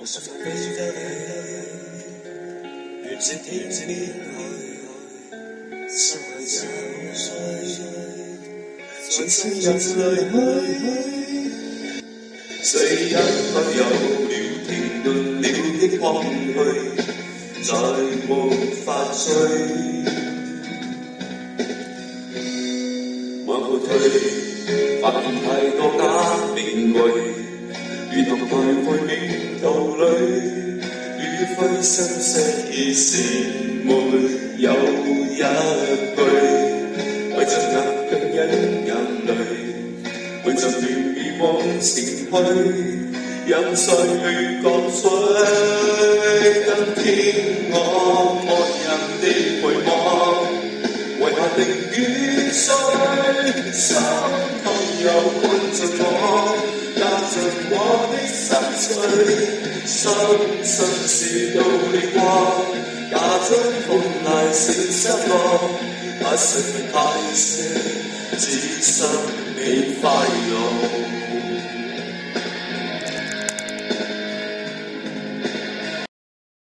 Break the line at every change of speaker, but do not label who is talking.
想飛得遠至天邊去，失去找誰，全身人淚去。誰也不有了停頓了的光去，再無法追。往後退，發現太多假面具，如同徘徊面途裏，與灰心失意時沒有一句，為着那更因眼淚，為着亂已往前去，任歲月降水。今天我愛人的回望，為何寧願碎，心痛又困着我，壓着我的心碎。深深是道理過，假將風來是失落，不想解釋，只想你快樂。